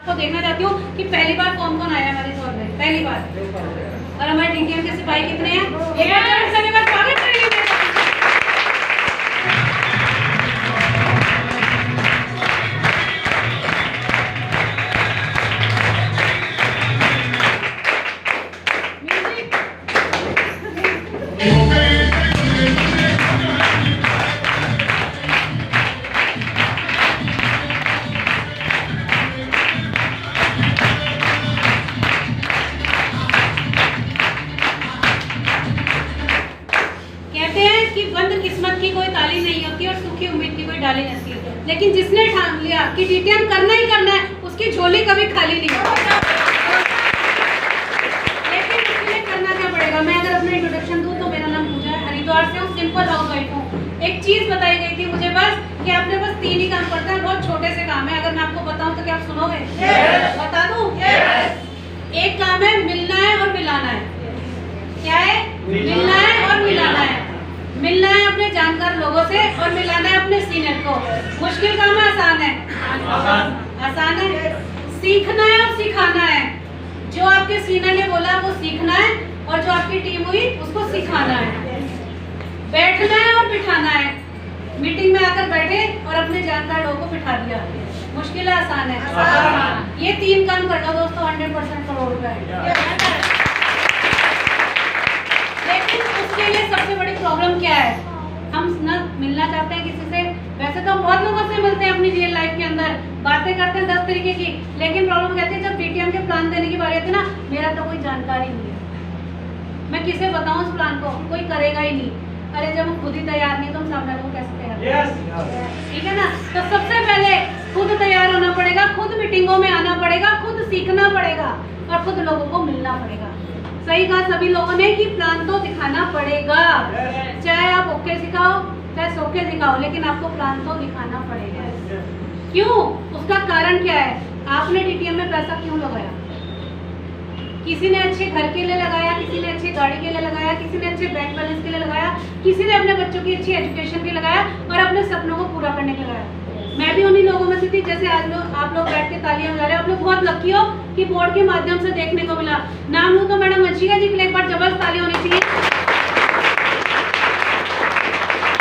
को देखना चाहती हूँ कि पहली बार कौन कौन आया हमारे दौर में, पहली बार। और हमारे डीटीएम के सिपाही कितने हैं? एक बार स्वागत करेंगे। डाली नहीं है, लेकिन जिसने ठान लिया कि डीटीएम करना ही करना है, उसकी झोली कभी खाली नहीं होगी। लेकिन उसके लिए करना क्या पड़ेगा? मैं अगर अपना इंट्रोडक्शन दूं तो मेरा नाम पूजा है, हरिद्वार से हूँ, सिंपल हाउस वाइफ हूँ। एक चीज बताई गई थी मुझे बस कि आपने बस 3 ही काम करते हैं, बहुत छोटे से काम है। अगर मैं आपको बताऊं तो क्या आप सुनोगे? बता दूं? एक काम है मिलना है और मिलाना है। क्या है? मिलना है और मिलाना है। मिलना है अपने जानकार लोगों से और मिलाना है अपने सीनियर को। मुश्किल काम है, आसान है? आसान है। सीखना है और सिखाना है। जो आपके सीनियर ने बोला वो सीखना है और जो आपकी टीम हुई उसको सिखाना है। बैठना है और बिठाना है। मीटिंग में आकर बैठे और अपने जानकार लोगों को बिठा दिया। मुश्किल है, आसान है? ये 3 काम करना दोस्तों 100% करोड़ रुपए। लेकिन उसके लिए सबसे बड़ी प्रॉब्लम क्या है? हम ना मिलना चाहते हैं किसी से, वैसे तो हम बहुत लोगों से मिलते हैं अपनी रियल लाइफ के अंदर, बातें करते हैं 10 तरीके की, लेकिन प्रॉब्लम कहती है जब डीटीएम के प्लान देने की बारी आती है ना, मेरा तो कोई जानकारी नहीं है, मैं किसे बताऊं उस प्लान को? कोई करेगा ही नहीं। अरे जब हम खुद ही तैयार नहीं तो हम सामने लोगों को कैसे तैयार करेंगे? ठीक है ना? तो सबसे पहले खुद तैयार होना पड़ेगा, खुद मीटिंगों में आना पड़ेगा, खुद सीखना पड़ेगा और खुद लोगों को मिलना पड़ेगा। सही कहा सभी लोगों ने कि प्लान तो दिखाना पड़ेगा, चाहे आप ओके सिखाओ चाहे सोके सिखाओ, लेकिन आपको प्लान तो दिखाना पड़ेगा। क्यों? उसका कारण क्या है? आपने डीटीएम में पैसा क्यों लगाया? किसी ने अच्छे घर के लिए लगाया, किसी ने अच्छी गाड़ी के लिए लगाया, किसी ने अच्छे बैंक बैलेंस के लिए लगाया, किसी ने अपने बच्चों की अच्छी एजुकेशन के लिए लगाया और अपने सपनों को पूरा करने के लिए लगाया। मैं भी उन्हीं लोगों में से थी। जैसे आज आप लोग बैठ के तालियां बजा रहे हो, आप लोग बहुत लकी हो कि बोर्ड के माध्यम से देखने को मिला। नाम लूं तो मैडम वंशिका जी के लिए एक बार जबरदस्त ताली होनी चाहिए।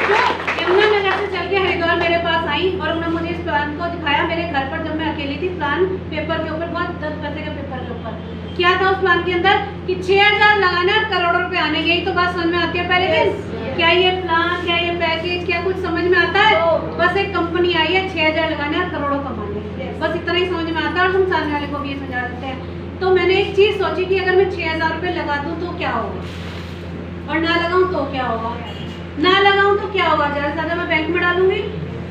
तो यमुनानगर से चल के हरिद्वार मेरे पास आई और उन्होंने मुझे इस प्लान को दिखाया मेरे घर पर जब मैं अकेली थी। प्लान पेपर के ऊपर, बहुत 10 पैसे के पेपर के ऊपर। क्या था उस प्लान के अंदर कि 6000 लगाना है, करोड़ों रुपए आने। यही तो बात समझ में आती है पहले दिन? क्या ये प्लान, क्या ये पैकेज, क्या कुछ समझ में आता है? बस एक कंपनी आई है, 6000 लगाना है, करोड़ों कमाने, बस इतना ही समझ में आता है। और हम सामने वाले को भी ये समझा देते हैं। तो मैंने एक चीज सोची कि अगर मैं 6000 रुपये लगा दूं तो क्या होगा, और ना लगाऊं तो क्या होगा? ना लगाऊं तो क्या होगा? ज्यादा से ज्यादा मैं बैंक में डालूंगी,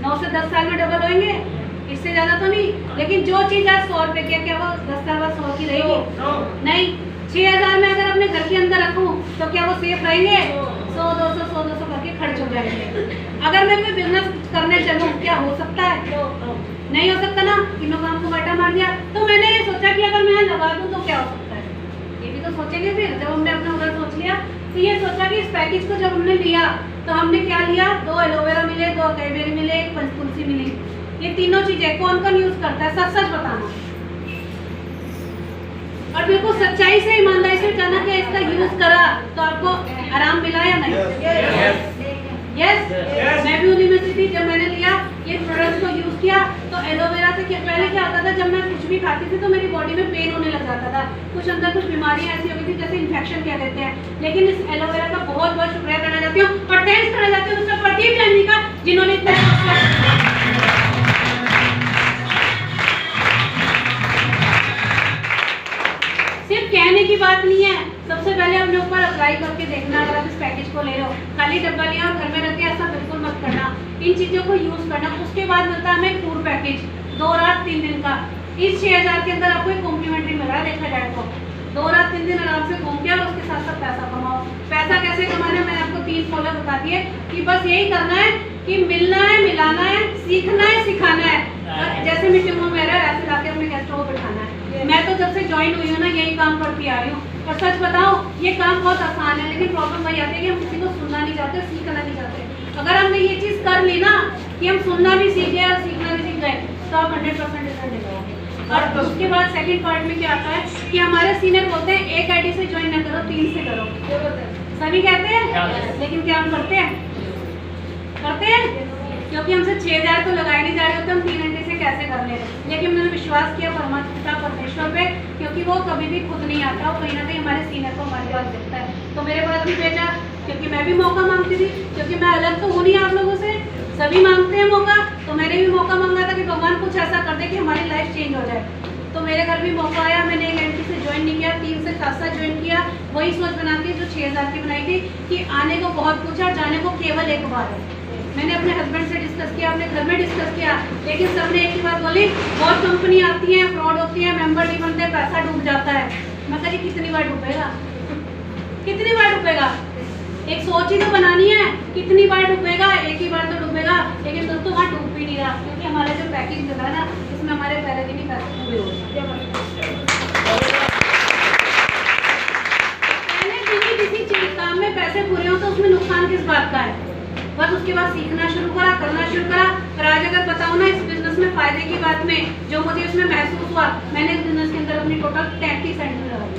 9 से 10 साल में डबल होंगे, इससे ज्यादा तो नहीं। लेकिन जो चीज आज 100 रुपए की, क्या वो 10 साल बाद 100 की रहेगी? नहीं। 6000 में अगर अपने घर के अंदर रखूं तो क्या वो सेफ रहेंगे? 100 200 करके खर्च हो जाएंगे। अगर मैं कोई बिजनेस करने चलूं, क्या हो सकता है? नहीं हो सकता ना। तीनों काम को घाटा मार दिया। तो मैंने ये सोचा कि अगर मैं लगा दूं तो क्या हो सकता है? ये भी तो सोचेंगे। फिर जब हमने अपना उधर सोच लिया तो ये सोचा कि इस पैकेज को जब हमने लिया तो हमने क्या लिया? 2 एलोवेरा मिले, 2 कैबेरी मिले, 1 पंचतुलसी मिली। ये तीनों चीजें कौन कौन यूज करता है? सच सच बताना और बिल्कुल सच्चाई से, ईमानदारी से बताना कि इसका यूज करा तो आपको आराम मिला या नहीं? यस। मैं भी उन्हीं में से थी। जब मैंने लिया ये प्रोडक्ट को यूज किया तो एलोवेरा से पहले क्या होता था, जब मैं कुछ भी खाती थी तो मेरी बॉडी में पेन होने लग जाता था, कुछ अंदर कुछ बीमारियां ऐसी हो गई थी जैसे इन्फेक्शन कह देते हैं। लेकिन इस एलोवेरा का बहुत बहुत शुक्रिया करना चाहती हूँ और थैंक्स करना चाहती हूँ मिस्टर प्रदीप जैन जी का, जिन्होंने इतना सिर्फ कहने की बात नहीं है। सबसे पहले अपने ऊपर अप्लाई करके देखना। अगर आप इस पैकेज को ले रहे हो, खाली डब्बा लिया और घर में रख के ऐसा बिल्कुल मत करना। इन चीज़ों को यूज़ करना। उसके बाद मिलता है हमें टूर पैकेज 2 रात 3 दिन का। इस 6000 के अंदर आपको एक कॉम्प्लीमेंट्री मिल रहा है, देखा जाए तो 2 रात 3 दिन आराम से घूम के और उसके साथ साथ पैसा कमाओ। पैसा कैसे कमाना है मैंने आपको 3 फॉलो बता दिए कि बस यही करना है कि मिलना है, मिलाना है, सीखना है, सिखाना है। जैसे मीटिंगों में रहा ऐसे लाके अपने गेस्टों को बिठाना है। मैं तो जब से ज्वाइन हुई हूँ ना यही काम करती आ रही हूँ। और सच बताओ ये काम बहुत आसान है, लेकिन प्रॉब्लम वही आती है कि हम किसी को सुनना नहीं चाहते, सीखना नहीं चाहते। अगर हमने ये चीज़ कर ली ना कि हम सुनना भी सीख गए और सीखना भी सीख गए तो आप 100% रिजल्ट ले जाओगे। और उसके बाद सेकंड पार्ट में क्या आता है कि हमारे सीनियर बोलते हैं एक आईडी से ज्वाइन ना करो, 3 से करो। सभी कहते हैं, लेकिन क्या हम करते हैं? क्योंकि हमसे 6000 तो लगाए नहीं जा रहे होते, हम 3 घंटे से कैसे कर ले रहे हैं। लेकिन मैंने विश्वास किया परमात्मा परमेश्वर पे, क्योंकि वो कभी भी खुद नहीं आता, वो कहीं ना कहीं हमारे सीनियर को हमारे पास देखता है। तो मेरे पास भी भेजा, क्योंकि मैं भी मौका मांगती थी, क्योंकि मैं अलग तो हूँ नहीं आप लोगों से, सभी मांगते हैं मौका, तो मैंने भी मौका मांगा था कि भगवान कुछ ऐसा कर दे कि हमारी लाइफ चेंज हो जाए। तो मेरे घर भी मौका आया, मैंने एक एंट्री से ज्वाइन नहीं किया, 3 से खासा ज्वाइन किया। वही सोच बना के जो 6000 की बनाई थी कि आने को बहुत कुछ है, जाने को केवल एक बार है। मैंने अपने हस्बैंड से डिस्कस किया, अपने घर में डिस्कस किया, लेकिन सबने एक ही बात बोली, बहुत कंपनी आती है, फ्रॉड होती है, मेंबर नहीं बनते, पैसा डूब जाता है। मैं कह रही कितनी बार डूबेगा, कितनी बार डूबेगा? एक सोच ही तो बनानी है, कितनी बार डूबेगा? एक ही बार तो डूबेगा। लेकिन दोस्तों वहाँ डूब भी नहीं रहा, क्योंकि हमारा जो पैकेज मिला ना, इसमें हमारे पहले दिन ही पैसे पूरे हो गए। पहले दिन ही किसी चीज काम में पैसे पूरे हो तो उसमें नुकसान किस बात का है? बस उसके बाद सीखना शुरू करा, करना शुरू करा। पर आज अगर बताऊँ ना, इस बिजनेस में फायदे की बात में जो मुझे इसमें महसूस हुआ, मैंने इस बिजनेस के अंदर अपनी टोटल 33 सेंटर लगाई।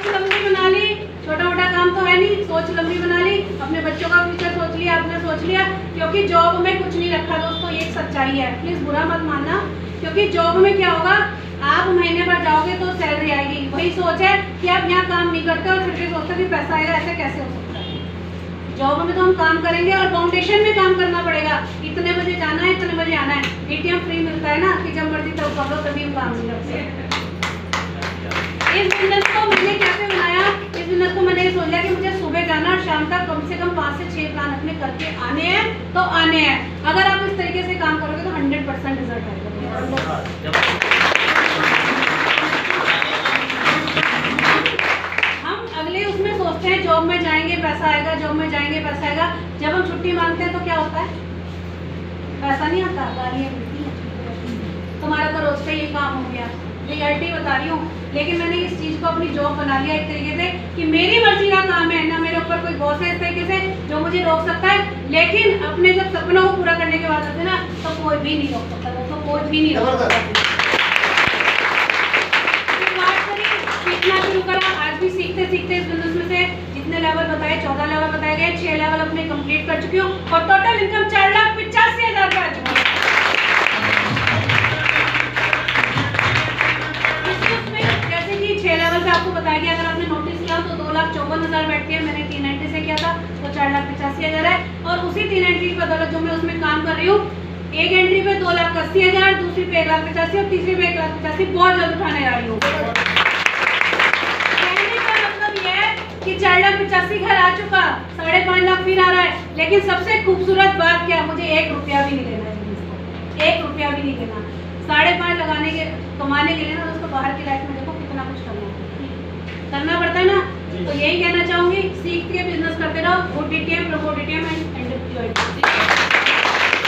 लंबी बना ली, छोटा मोटा काम तो है नहीं, सोच लंबी बना ली, अपने बच्चों का फ्यूचर सोच लिया, अपने सोच लिया, क्योंकि जॉब में कुछ नहीं रखा दोस्तों, ये सच्चाई है, प्लीज बुरा मत मानना। क्योंकि जॉब में क्या होगा, आप महीने भर जाओगे तो सैलरी आएगी, वही सोच है कि आप यहाँ काम नहीं करते और फिर भी सोचते कि पैसा आएगा, ऐसे कैसे हो सकता है? जॉब में तो हम काम करेंगे और फाउंडेशन में काम करना पड़ेगा, इतने बजे जाना है, इतने बजे आना है। एटीएम फ्री मिलता है ना, कि जब मर्जी तब कर लो, तभी हम काम नहीं करते। इस बिजनेस को मैंने कैसे बनाया? इस बिजनेस को मैंने ये सोचा कि मुझे सुबह जाना और शाम तक कम से कम 5 से 6 प्लान अपने करके आने हैं, तो आने हैं। अगर आप इस तरीके से काम करोगे तो 100% रिजल्ट आएगा। हम अगले उसमें सोचते हैं जॉब में जाएंगे पैसा आएगा, जॉब में जाएंगे पैसा आएगा। जब हम छुट्टी मांगते हैं तो क्या होता है? पैसा नहीं आता, गालियाँ मिलती हैं, तुम्हारा तो रोज का ये काम हो गया। रियलिटी बता रही हूँ, लेकिन मैंने इस चीज़ को अपनी जॉब बना लिया एक तरीके से कि मेरी मर्जी का काम है ना, मेरे ऊपर कोई बॉस है इस तरीके से जो मुझे रोक सकता है। लेकिन अपने जब सपनों को पूरा करने के बाद होते ना, तो कोई भी नहीं रोक सकता, तो कोई भी नहीं रोक सकता। सीखना शुरू करा, आज भी सीखते सीखते इस बिजनेस में से जितने लेवल बताए, 14 लेवल बताए गए, 6 लेवल अपने कंप्लीट कर चुकी हूँ और टोटल इनकम 4,85,000 का आ चुका है। लेवल पे आपको बताया गया, अगर आपने नोटिस किया तो 2,54,000 बैठती है, मैंने 3 एंट्री से किया था तो 4,85,000 है। और उसी 3 एंट्री की बदौलत जो मैं उसमें काम कर रही हूँ, एक एंट्री पे 2,80,000, दूसरी पे 1,85,000 और तीसरी पे 1,85,000 बहुत जल्द उठाने जा रही हूँ। कहने का मतलब ये है कि 4,85,000 घर आ चुका, 5.5 लाख फिर आ रहा है। लेकिन सबसे खूबसूरत बात क्या, मुझे 1 रुपया भी नहीं लेना है, 1 रुपया भी नहीं लेना। 5.5 लगाने के कमाने के लिए ना दोस्तों बाहर की लाइफ में देखो कितना कुछ करना पड़ता है ना। तो यही कहना चाहूंगी, सीख के बिजनेस करते रहो। Good DTM, promote DTM and